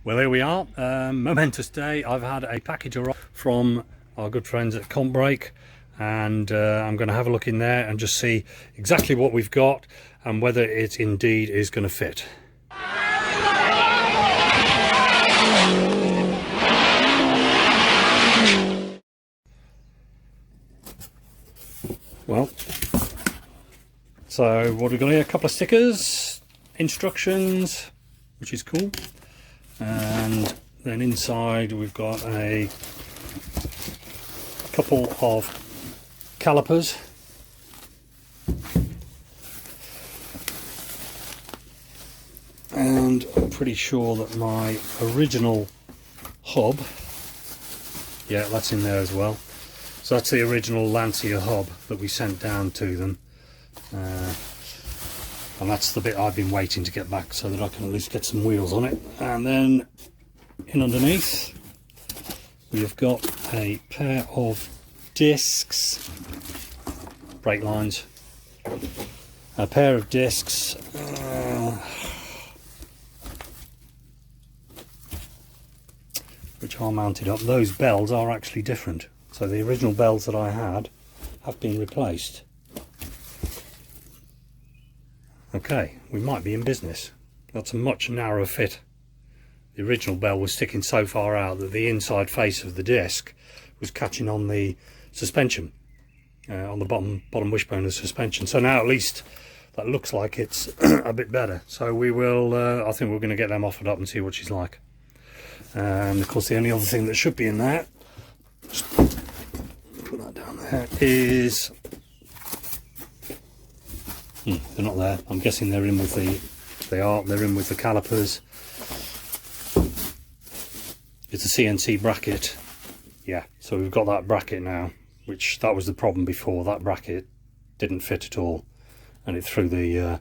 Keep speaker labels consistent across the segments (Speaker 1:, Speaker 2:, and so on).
Speaker 1: Well, here we are, momentous day. I've had a package arrive from our good friends at Comp Brake, and I'm going to have a look in there and just see exactly what we've got and whether it indeed is going to fit. Well, so what we've got here, a couple of stickers, instructions, which is cool, and then inside we've got a couple of calipers, and I'm pretty sure that my original hub, yeah, that's in there as well. So that's the original Lancia hub that we sent down to them, and that's the bit I've been waiting to get back so that I can at least get some wheels on it. And then in underneath we've got a pair of discs, brake lines, a pair of discs, which are mounted up. Those bells are actually different. So the original bells that I had have been replaced. Okay, we might be in business. That's a much narrower fit. The original bell was sticking so far out that the inside face of the disc was catching on the suspension, on the bottom wishbone of the suspension. So now at least that looks like it's a bit better. So we will, I think we're going to get them offered up and see what she's like. And of course the only other thing that should be in there, just put that down there, is they're not there. I'm guessing they're in with they're in with the calipers. It's a CNC bracket. Yeah, so we've got that bracket now, which that was the problem before. That bracket didn't fit at all, and it threw the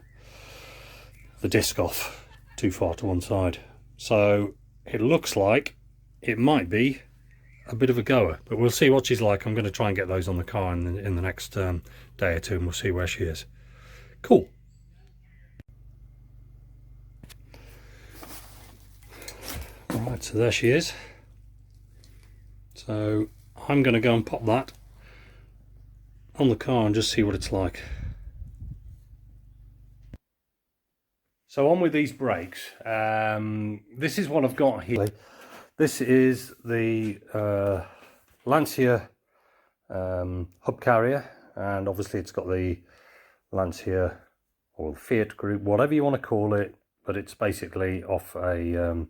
Speaker 1: disc off too far to one side. So it looks like it might be a bit of a goer, but we'll see what she's like. I'm going to try and get those on the car in the next day or two, and we'll see where she is. Cool. Alright, so there she is. So I'm going to go and pop that on the car and just see what it's like. So on with these brakes. This is what I've got here. This is the Lancia hub carrier, and obviously it's got the Lancia or Fiat group, whatever you want to call it, but it's basically off a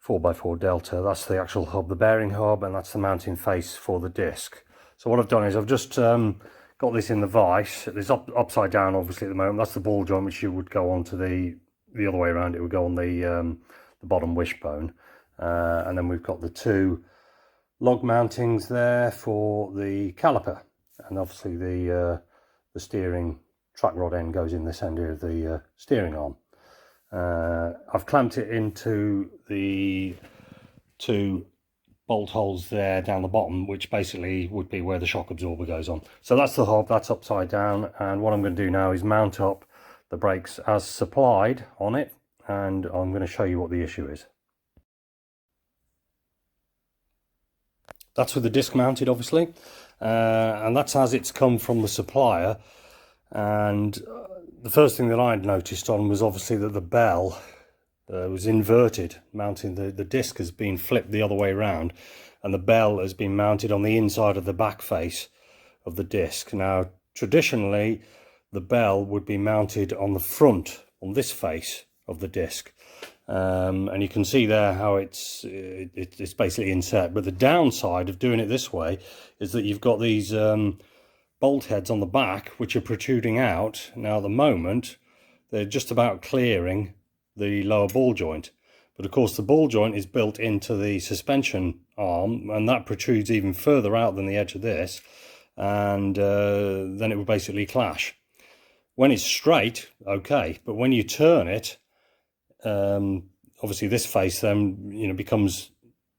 Speaker 1: 4x4 Delta. That's the actual hub, the bearing hub, and that's the mounting face for the disc. So what I've done is I've just got this in the vise. It's upside down obviously at the moment. That's the ball joint, which you would go onto the other way around. It would go on the bottom wishbone. And then we've got the two log mountings there for the caliper, and obviously the steering track rod end goes in this end here of the steering arm. I've clamped it into the two bolt holes there down the bottom, which basically would be where the shock absorber goes on. So that's the hub, that's upside down, and what I'm going to do now is mount up the brakes as supplied on it, and I'm going to show you what the issue is. That's with the disc mounted obviously, and that's as it's come from the supplier. And the first thing that I'd noticed on was obviously that the bell was inverted, mounting the disc has been flipped the other way around, and the bell has been mounted on the inside of the back face of the disc. Now traditionally the bell would be mounted on the front, on this face of the disc. And you can see there how it's basically inset. But the downside of doing it this way is that you've got these bolt heads on the back which are protruding out. Now at the moment they're just about clearing the lower ball joint, but of course the ball joint is built into the suspension arm, and that protrudes even further out than the edge of this, and then it will basically clash. When it's straight, okay, but when you turn it, obviously this face then becomes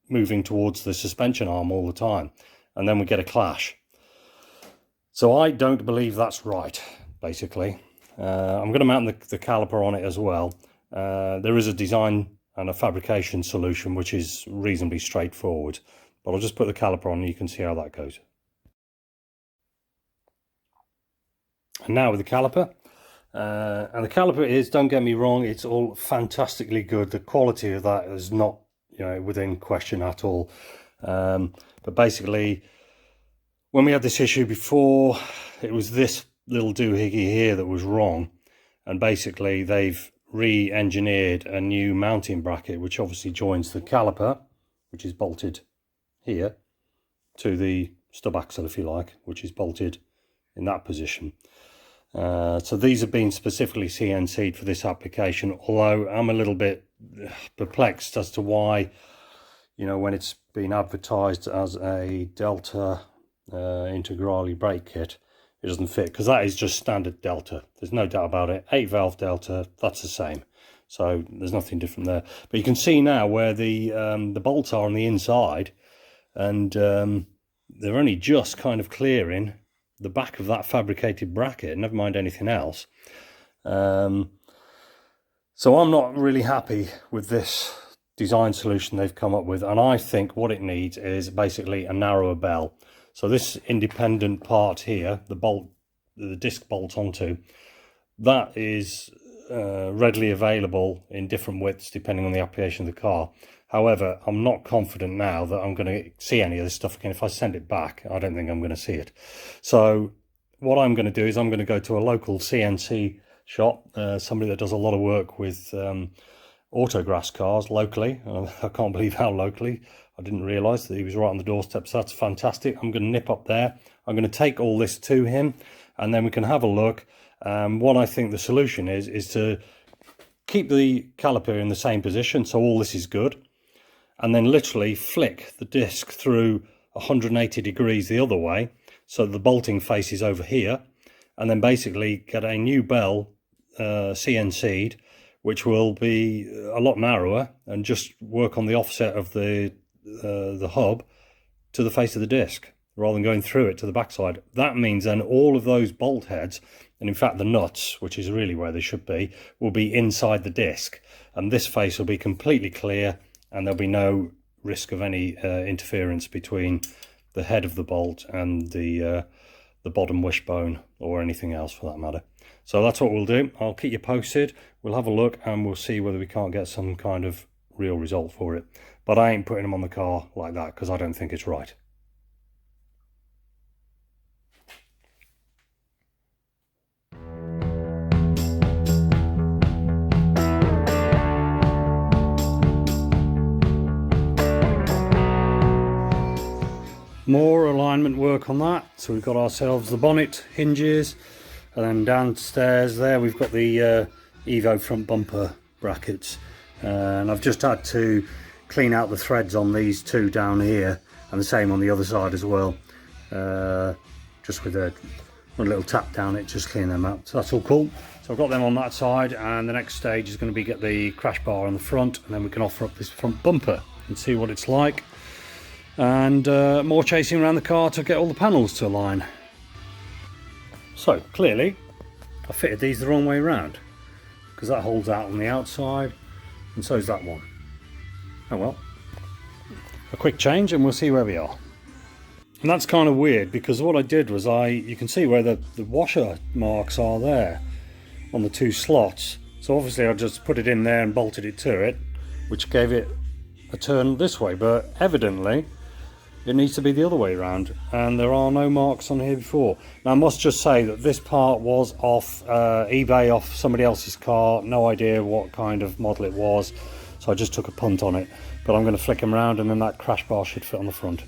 Speaker 1: moving towards the suspension arm all the time, and then we get a clash. So I don't believe that's right, basically. I'm going to mount the caliper on it as well. There is a design and a fabrication solution, which is reasonably straightforward. But I'll just put the caliper on and you can see how that goes. And now with the caliper. And the caliper is, don't get me wrong, it's all fantastically good. The quality of that is not, you know, within question at all. But basically, when we had this issue before, it was this little doohickey here that was wrong. And basically, they've re-engineered a new mounting bracket, which obviously joins the caliper, which is bolted here, to the stub axle, if you like, which is bolted in that position. So these have been specifically CNC'd for this application, although I'm a little bit perplexed as to why, you know, when it's been advertised as a Delta integrale brake kit, it doesn't fit, because that is just standard Delta. There's no doubt about it. 8-valve Delta, that's the same. So there's nothing different there. But you can see now where the bolts are on the inside, and they're only just kind of clearing the back of that fabricated bracket, never mind anything else. So I'm not really happy with this design solution they've come up with, and I think what it needs is basically a narrower bell. So this independent part here, the bolt, the disc bolts onto, that is readily available in different widths depending on the application of the car. However, I'm not confident now that I'm going to see any of this stuff again. If I send it back, I don't think I'm going to see it. So what I'm going to do is I'm going to go to a local CNC shop, somebody that does a lot of work with autograss cars locally. I can't believe how locally. I didn't realise that he was right on the doorstep, so that's fantastic. I'm going to nip up there. I'm going to take all this to him, and then we can have a look. What I think the solution is to keep the caliper in the same position, so all this is good, and then literally flick the disc through 180 degrees the other way, so the bolting face is over here, and then basically get a new bell CNC'd, which will be a lot narrower, and just work on the offset of the hub to the face of the disc, rather than going through it to the backside. That means then all of those bolt heads, and in fact the nuts, which is really where they should be, will be inside the disc, and this face will be completely clear, and there'll be no risk of any interference between the head of the bolt and the bottom wishbone, or anything else for that matter. So that's what we'll do. I'll keep you posted. We'll have a look and we'll see whether we can't get some kind of real result for it. But I ain't putting them on the car like that, because I don't think it's right. More alignment work on that. So we've got ourselves the bonnet hinges, and then downstairs there we've got the Evo front bumper brackets, and I've just had to clean out the threads on these two down here, and the same on the other side as well, just with a little tap down it, just clean them out. So that's all cool. So I've got them on that side, and the next stage is going to be get the crash bar on the front, and then we can offer up this front bumper and see what it's like, and more chasing around the car to get all the panels to align. So clearly I fitted these the wrong way around, because that holds out on the outside and so is that one. Oh well, a quick change and we'll see where we are. And that's kind of weird, because what I did was you can see where the washer marks are there on the two slots. So obviously I just put it in there and bolted it to it, which gave it a turn this way, but evidently it needs to be the other way around, and there are no marks on here before. Now I must just say that this part was off eBay, off somebody else's car. No idea what kind of model it was, so I just took a punt on it. But I'm going to flick them around, and then that crash bar should fit on the front.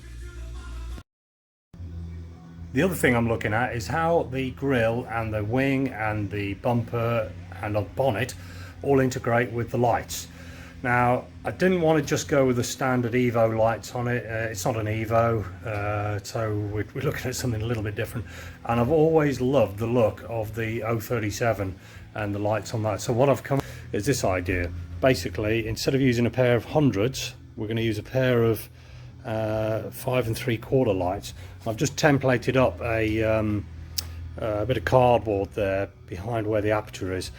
Speaker 1: The other thing I'm looking at is how the grille and the wing and the bumper and the bonnet all integrate with the lights. Now, I didn't want to just go with the standard Evo lights on it. It's not an Evo, so we're looking at something a little bit different. And I've always loved the look of the 037 and the lights on that. So what I've come is this idea. Basically, instead of using a pair of hundreds, we're going to use a pair of 5 3/4 lights. I've just templated up a bit of cardboard there behind where the aperture is.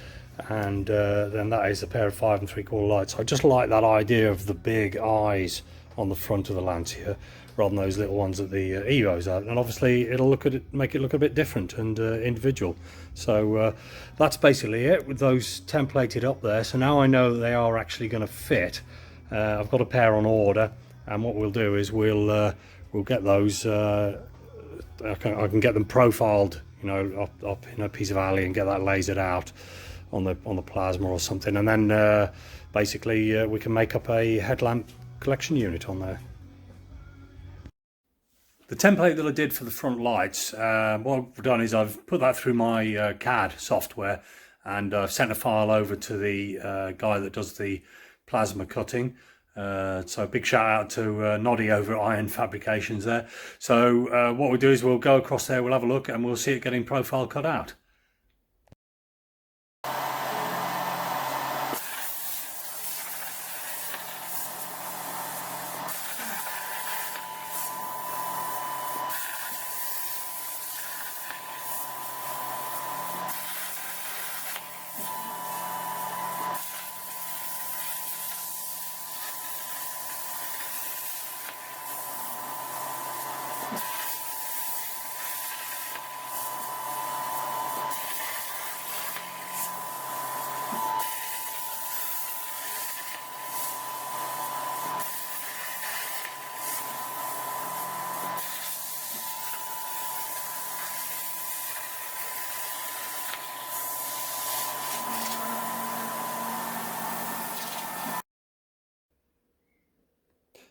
Speaker 1: and then that is a pair of 5 3/4 lights. I just like that idea of the big eyes on the front of the Lancia rather than those little ones that the Evos have, and obviously it'll make it look a bit different and individual. So that's basically it with those templated up there. So now I know that they are actually going to fit. I've got a pair on order, and what we'll do is we'll get those. I can get them profiled, you know, up in a piece of alley and get that lasered out on the plasma or something, and then basically we can make up a headlamp collection unit on there. The template that I did for the front lights, what I've done is I've put that through my CAD software, and I've sent a file over to the guy that does the plasma cutting. So big shout out to Noddy over at Iron Fabrications there. So what we'll do is we'll go across there, we'll have a look, and we'll see it getting profile cut out.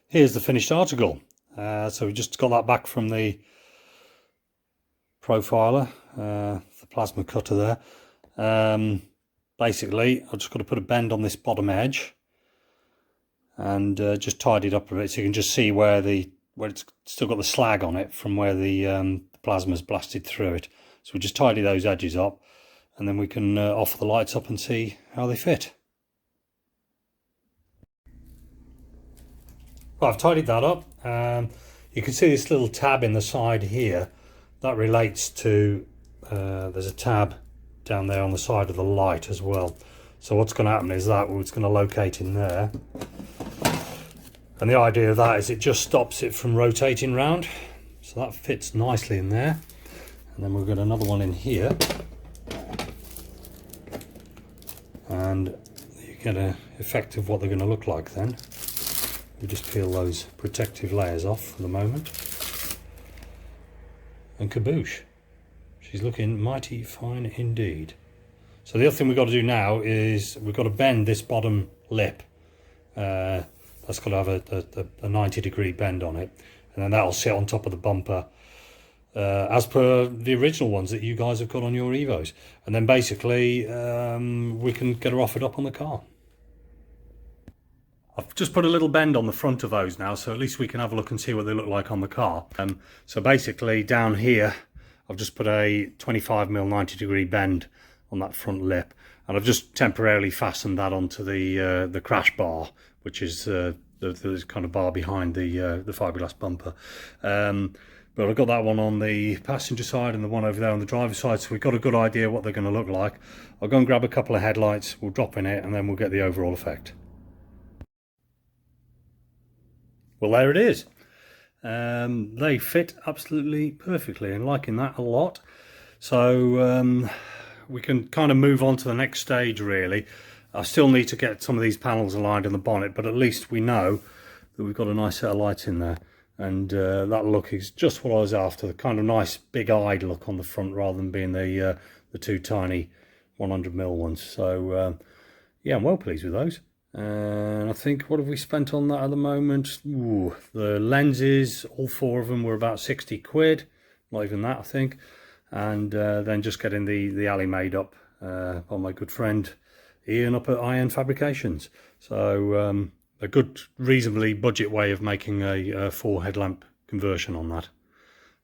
Speaker 1: Here's the finished article. So we just got that back from the profiler, the plasma cutter there. Basically, I've just got to put a bend on this bottom edge and just tidy it up a bit so you can just see where it's still got the slag on it from where the plasma's blasted through it. So we just tidy those edges up, and then we can offer the lights up and see how they fit. Well, I've tidied that up. You can see this little tab in the side here. That relates to, there's a tab down there on the side of the light as well. So what's going to happen is that it's going to locate in there. And the idea of that is it just stops it from rotating round. So that fits nicely in there. And then we've got another one in here. And you get an effect of what they're going to look like then. We just peel those protective layers off for the moment, and kaboosh, she's looking mighty fine indeed. So the other thing we've got to do now is we've got to bend this bottom lip. That's got to have a 90-degree bend on it, and then that'll sit on top of the bumper as per the original ones that you guys have got on your Evos, and then basically we can get her offered up on the car. I've just put a little bend on the front of those now, so at least we can have a look and see what they look like on the car. So basically down here, I've just put a 25mm 90-degree bend on that front lip, and I've just temporarily fastened that onto the crash bar, which is the kind of bar behind the fiberglass bumper. But I've got that one on the passenger side and the one over there on the driver's side, so we've got a good idea what they're going to look like. I'll go and grab a couple of headlights, we'll drop in it, and then we'll get the overall effect. Well, there it is. They fit absolutely perfectly, and liking that a lot. So we can kind of move on to the next stage really. I still need to get some of these panels aligned in the bonnet, but at least we know that we've got a nice set of lights in there, and that look is just what I was after, the kind of nice big-eyed look on the front rather than being the two tiny 100mm ones. So yeah, I'm well pleased with those. And I think, what have we spent on that at the moment? Ooh, the lenses, all 4 of them were about 60 quid, not even that I think. And then just getting the alley made up by my good friend Ian up at Iron Fabrications. So a good, reasonably budget way of making a 4 headlamp conversion on that.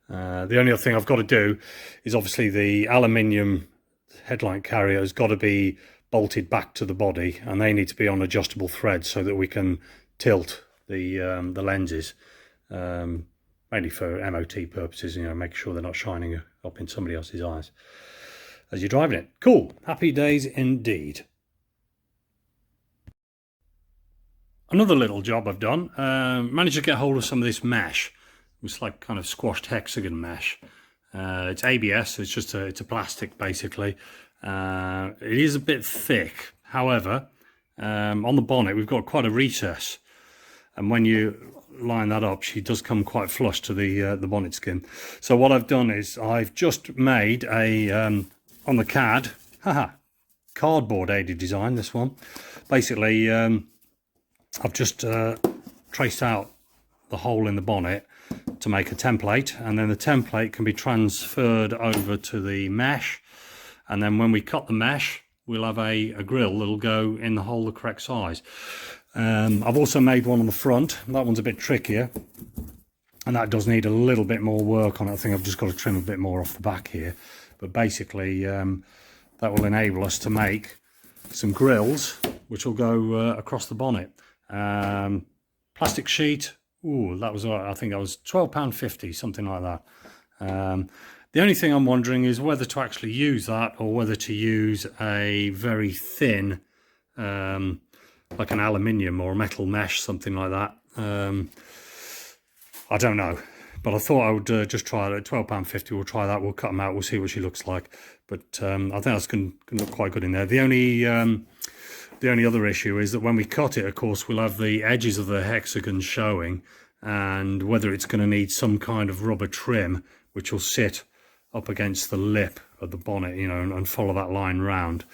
Speaker 1: The only other thing I've got to do is obviously the aluminium headlight carrier has got to be bolted back to the body, and they need to be on adjustable threads so that we can tilt the lenses, mainly for MOT purposes, you know, make sure they're not shining up in somebody else's eyes. as you're driving it. Cool, happy days indeed. Another little job I've done, managed to get hold of some of this mesh. It's like kind of squashed hexagon mesh. It's ABS, so it's a plastic basically. It is a bit thick, however, on the bonnet we've got quite a recess, and when you line that up, she does come quite flush to the bonnet skin. So what I've done is I've just made a on the CAD, cardboard aided design. This one, basically, I've just traced out the hole in the bonnet to make a template, and then the template can be transferred over to the mesh, and then when we cut the mesh we'll have a grill that'll go in the hole the correct size. I've also made one on the front. That one's a bit trickier, and that does need a little bit more work on it. I think I've just got to trim a bit more off the back here, but basically that will enable us to make some grills which will go across the bonnet. Plastic sheet, ooh, that was, I think that was £12.50, something like that. The only thing I'm wondering is whether to actually use that or whether to use a very thin, like an aluminium or a metal mesh, something like that. I don't know, but I thought I would just try it at £12.50. We'll try that, we'll cut them out, we'll see what she looks like. But I think that's going to look quite good in there. The only other issue is that when we cut it, of course, we'll have the edges of the hexagon showing, and whether it's going to need some kind of rubber trim which will sit up against the lip of the bonnet, you know, and follow that line round,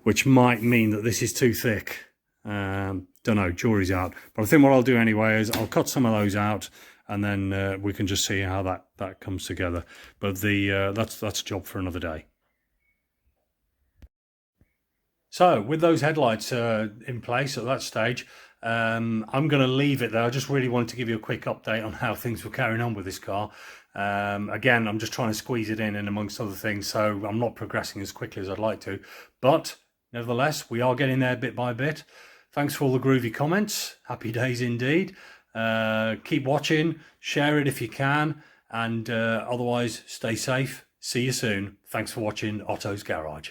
Speaker 1: which might mean that this is too thick. Don't know, jury's out. But I think what I'll do anyway is I'll cut some of those out, and then we can just see how that comes together. But that's a job for another day. So with those headlights in place at that stage, I'm going to leave it there. I just really wanted to give you a quick update on how things were carrying on with this car. Again, I'm just trying to squeeze it in amongst other things, so I'm not progressing as quickly as I'd like to. But nevertheless, we are getting there bit by bit. Thanks for all the groovy comments. Happy days indeed. Keep watching, share it if you can, and otherwise stay safe. See you soon. Thanks for watching Otto's Garage.